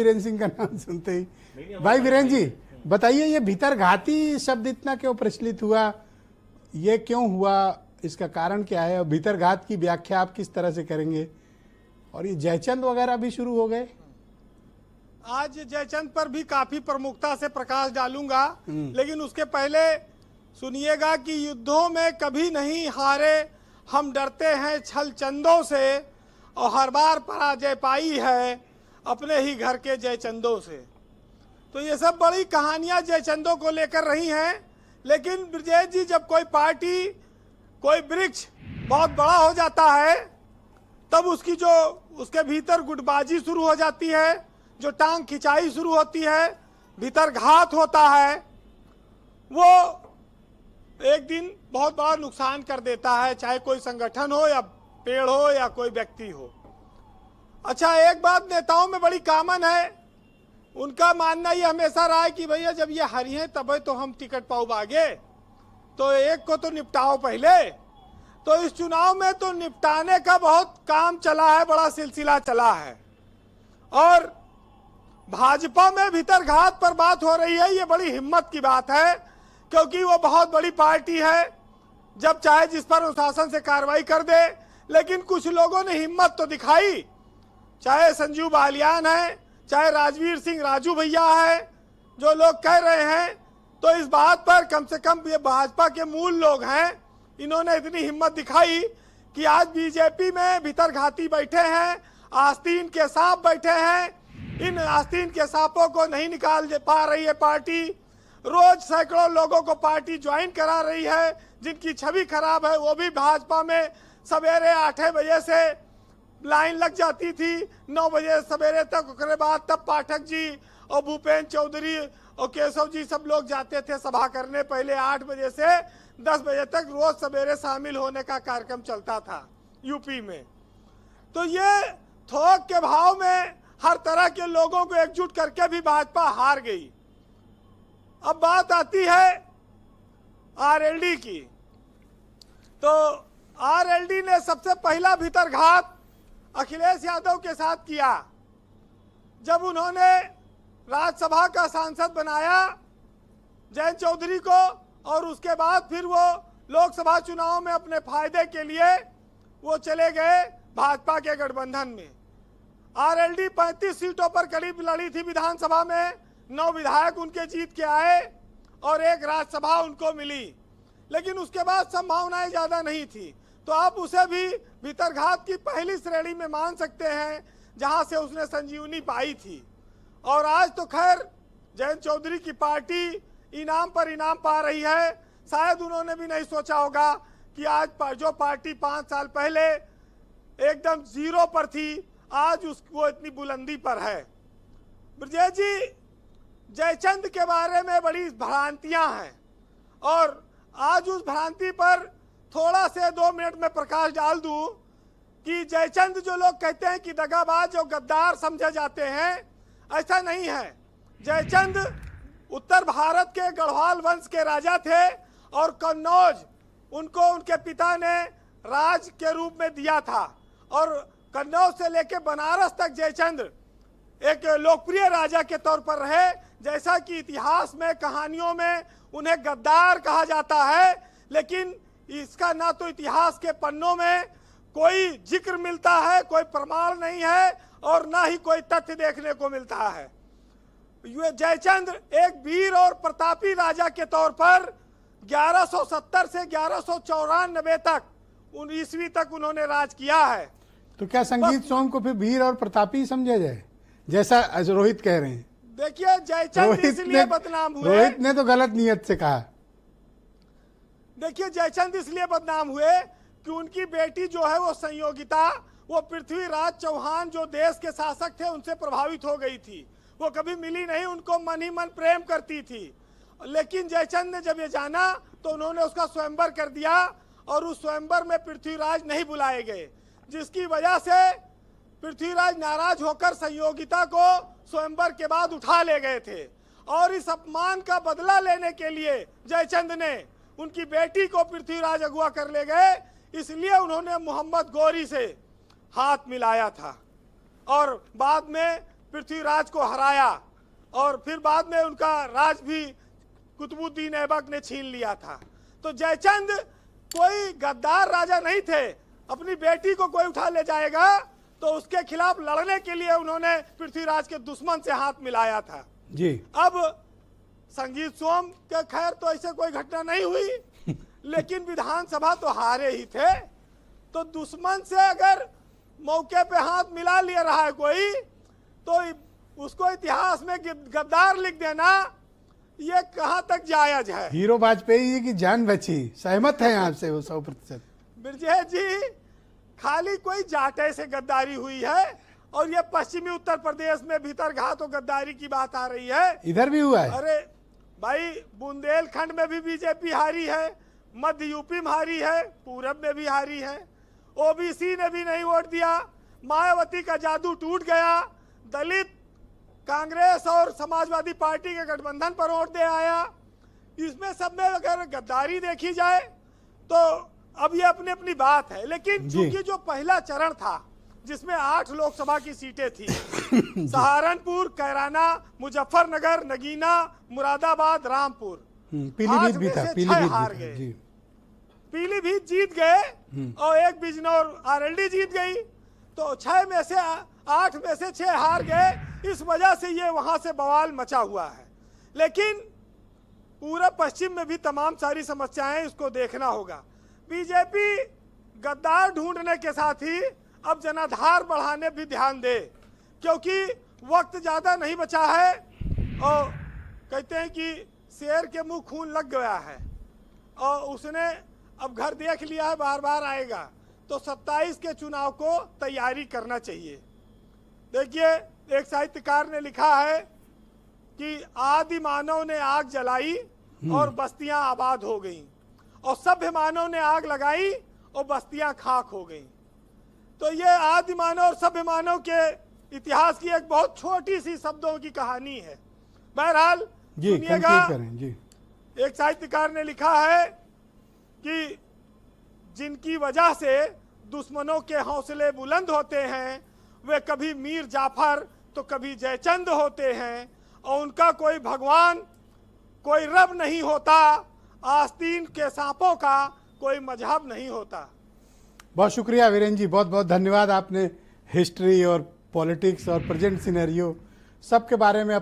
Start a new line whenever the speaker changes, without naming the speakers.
वीरेंद्र सिंह का नाम सुनते ही। भाई वीरेंद्र जी बताइए, ये भीतरघाती शब्द इतना क्यों प्रचलित हुआ, ये क्यों हुआ, इसका कारण क्या है, और भीतरघात की व्याख्या आप किस तरह से करेंगे? और ये जयचंद वगैरह भी शुरू हो गए।
आज जयचंद पर भी काफी प्रमुखता से प्रकाश डालूंगा, लेकिन उसके पहले सुनिएगा कि युद्धों में कभी नहीं हारे हम, डरते हैं छल चंदों से, और हर बार पराजय पाई है अपने ही घर के जयचंदों से। तो ये सब बड़ी कहानियां जयचंदों को लेकर रही हैं। लेकिन ब्रजेश जी, जब कोई पार्टी, कोई वृक्ष बहुत बड़ा हो जाता है, तब उसकी जो उसके भीतर गुटबाजी शुरू हो जाती है, जो टांग खिंचाई शुरू होती है, भीतर घात होता है, वो एक दिन बहुत बड़ा नुकसान कर देता है, चाहे कोई संगठन हो या पेड़ हो या कोई व्यक्ति हो। अच्छा, एक बात नेताओं में बड़ी कॉमन है, उनका मानना ये हमेशा रहा है कि भैया जब ये हरी हैं तब तो हम टिकट पाओ आगे, तो एक को तो निपटाओ पहले। तो इस चुनाव में तो निपटाने का बहुत काम चला है, बड़ा सिलसिला चला है। और भाजपा में भीतरघात पर बात हो रही है, ये बड़ी हिम्मत की बात है, क्योंकि वो बहुत बड़ी पार्टी है, जब चाहे जिस पर अनुशासन से कार्रवाई कर दे। लेकिन कुछ लोगों ने हिम्मत तो दिखाई, चाहे संजीव बालियान है, चाहे राजवीर सिंह राजू भैया है, जो लोग कह रहे हैं, तो इस बात पर कम से कम ये भाजपा के मूल लोग हैं, इन्होंने इतनी हिम्मत दिखाई कि आज बीजेपी में भीतरघाती बैठे हैं, आस्तीन के सांप बैठे हैं। इन आस्तीन के सांपों को नहीं निकाल पा रही है पार्टी, रोज सैकड़ों लोगों को पार्टी ज्वाइन करा रही है, जिनकी छवि खराब है वो भी भाजपा में सवेरे 8 बजे से लाइन लग जाती थी, 9 बजे सवेरे तक, उसके बाद तब पाठक जी और भूपेंद्र चौधरी और केशव जी सब लोग जाते थे सभा करने। पहले 8 बजे से 10 बजे तक रोज सवेरे शामिल होने का कार्यक्रम चलता था यूपी में। तो ये थोक के भाव में हर तरह के लोगों को एकजुट करके भी भाजपा हार गई। अब बात आती है आरएलडी की, तो आरएलडी ने सबसे पहला भीतरघात अखिलेश यादव के साथ किया, जब उन्होंने राज्यसभा का सांसद बनाया जयंत चौधरी को, और उसके बाद फिर वो लोकसभा चुनाव में अपने फायदे के लिए वो चले गए भाजपा के गठबंधन में। आरएलडी 35 सीटों पर करीब लड़ी थी विधानसभा में, 9 विधायक उनके जीत के आए और 1 राज्यसभा उनको मिली, लेकिन उसके बाद संभावनाएं ज्यादा नहीं थी। तो आप उसे भी भीतरघात की पहली श्रेणी में मान सकते हैं, जहां से उसने संजीवनी पाई थी। और आज तो खैर जयंत चौधरी की पार्टी इनाम पर इनाम पा रही है। शायद उन्होंने भी नहीं सोचा होगा कि आज जो पार्टी 5 साल पहले एकदम जीरो पर थी, आज उसको इतनी बुलंदी पर है। ब्रजेश जी, जयचंद के बारे में बड़ी भ्रांतियां हैं, और आज उस भ्रांति पर थोड़ा से 2 मिनट में प्रकाश डाल दूं कि जयचंद जो लोग कहते हैं कि दगाबाज और गद्दार समझे जाते हैं, ऐसा नहीं है। जयचंद उत्तर भारत के गढ़वाल वंश के राजा थे, और कन्नौज उनको उनके पिता ने राज के रूप में दिया था, और कन्नौज से लेकर बनारस तक जयचंद एक लोकप्रिय राजा के तौर पर रहे। जैसा कि इतिहास में, कहानियों में उन्हें गद्दार कहा जाता है, लेकिन इसका ना तो इतिहास के पन्नों में कोई जिक्र मिलता है, कोई प्रमाण नहीं है, और ना ही कोई तथ्य देखने को मिलता है। जयचंद एक वीर और प्रतापी राजा के तौर पर 1170 से 1194 तक, 19वीं तक उन्होंने राज किया है।
तो क्या संगीत सॉन्ग को फिर वीर और प्रतापी समझा जाए, जैसा रोहित कह रहे हैं?
देखिए, जयचंद इसलिए बदनाम हुए,
रोहित ने तो गलत नियत से कहा।
देखिए, जयचंद इसलिए बदनाम हुए कि उनकी बेटी जो है वो संयोगिता, वो पृथ्वीराज चौहान जो देश के शासक थे उनसे प्रभावित हो गई थी। वो कभी मिली नहीं, उनको मन ही मन प्रेम करती थी। लेकिन जयचंद ने जब ये जाना तो उन्होंने उसका स्वयंवर कर दिया, और उस स्वयंवर में पृथ्वीराज नहीं बुलाए गए, जिसकी वजह से पृथ्वीराज नाराज होकर संयोगिता को स्वयंवर के बाद उठा ले गए थे। और इस अपमान का बदला लेने के लिए जयचंद ने उनकी बेटी को पृथ्वीराज अगवा कर ले गए, इसलिए उन्होंने मोहम्मद गौरी से हाथ मिलाया था। और बाद में पृथ्वीराज को हराया और फिर बाद में उनका राज भी कुतुबुद्दीन ऐबक ने छीन लिया था। तो जयचंद कोई गद्दार राजा नहीं थे। अपनी बेटी को कोई उठा ले जाएगा तो उसके खिलाफ लड़ने के लिए उन्होंने पृथ्वीराज के दुश्मन से हाथ मिलाया था
जी।
अब संगीत सोम के खैर तो ऐसे कोई घटना नहीं हुई, लेकिन विधानसभा तो हारे ही थे। तो दुश्मन से अगर मौके पे हाथ मिला लिया रहा है कोई, तो उसको इतिहास में गद्दार लिख देना ये कहां तक जायज है।
हीरो वाजपेयी जी की जान बची, सहमत है आपसे वो 100%।
बिरजेश जी, खाली कोई जाटे से गद्दारी हुई है और ये पश्चिमी उत्तर प्रदेश में भीतरघात और गद्दारी की बात आ रही है।
इधर भी हुआ है।
अरे भाई, बुंदेलखंड में भी बीजेपी हारी है, मध्य यूपी में हारी है, पूरब में भी हारी है। ओबीसी ने भी नहीं वोट दिया, मायावती का जादू टूट गया, दलित कांग्रेस और समाजवादी पार्टी के गठबंधन पर वोट दे आया। इसमें सब में अगर गद्दारी देखी जाए तो अब ये अपनी अपनी बात है। लेकिन चूंकि जो पहला चरण था जिसमें 8 लोकसभा की सीटें थी सहारनपुर, कैराना, मुजफ्फरनगर, नगीना, मुरादाबाद, रामपुर,
पीलीभीत भी था, पीलीभीत
हार गए। पीलीभीत जीत गए और एक बिजनौर आरएलडी जीत गई। तो 6 में से 8 में से 6 हार गए। इस वजह से ये वहां से बवाल मचा हुआ है। लेकिन पूरा पश्चिम में भी तमाम सारी समस्याएं, इसको देखना होगा। बीजेपी गद्दार ढूंढने के साथ ही अब जनाधार बढ़ाने भी ध्यान दे, क्योंकि वक्त ज्यादा नहीं बचा है और कहते हैं कि शेर के मुंह खून लग गया है और उसने अब घर देख लिया है, बार बार आएगा। तो 27 के चुनाव को तैयारी करना चाहिए। देखिए, एक साहित्यकार ने लिखा है कि आदि मानव ने आग जलाई और बस्तियां आबाद हो गईं, और सभ्य मानव ने आग लगाई और बस्तियां खाक हो गईं। तो ये आदि मानव और सभ्य मानव के इतिहास की एक बहुत छोटी सी शब्दों की कहानी है। बहरहाल सुनिएगा, एक साहित्यकार ने लिखा है कि जिनकी वजह से दुश्मनों के हौसले बुलंद होते हैं, वे कभी मीर जाफर तो कभी जयचंद होते हैं, और उनका कोई भगवान कोई रब नहीं होता, आस्तीन के सांपों का कोई मजहब नहीं होता।
बहुत शुक्रिया वीरेंद्र जी, बहुत बहुत धन्यवाद। आपने हिस्ट्री और पॉलिटिक्स और प्रेजेंट सिनेरियो सब के बारे में